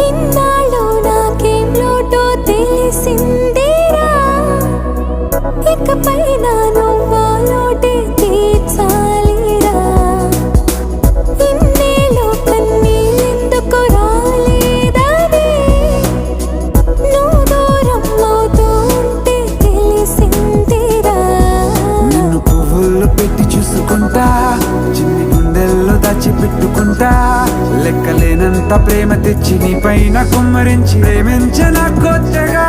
ఇన్నాళ్ళు నాకేం లోటో తెలిసిందిరా, ఇకపై నా నువ్వా లోటే తీర్చాలిరా. ఇన్నేళ్ళు కన్నీళ్ళెందుకు రాలేదని నువ్వు దూరం అవుతూ ఉంటే తెలిసిందిరా. నిన్ను పువ్వుల్లో పెట్టి చూసుకుంటా, చిన్ని గుండెల్లో దాచిపెట్టుకుంటా. లెక్కలేనంత ప్రేమ తెచ్చి నీ పైన కుమ్మరించి ప్రేమించన కొత్తగా.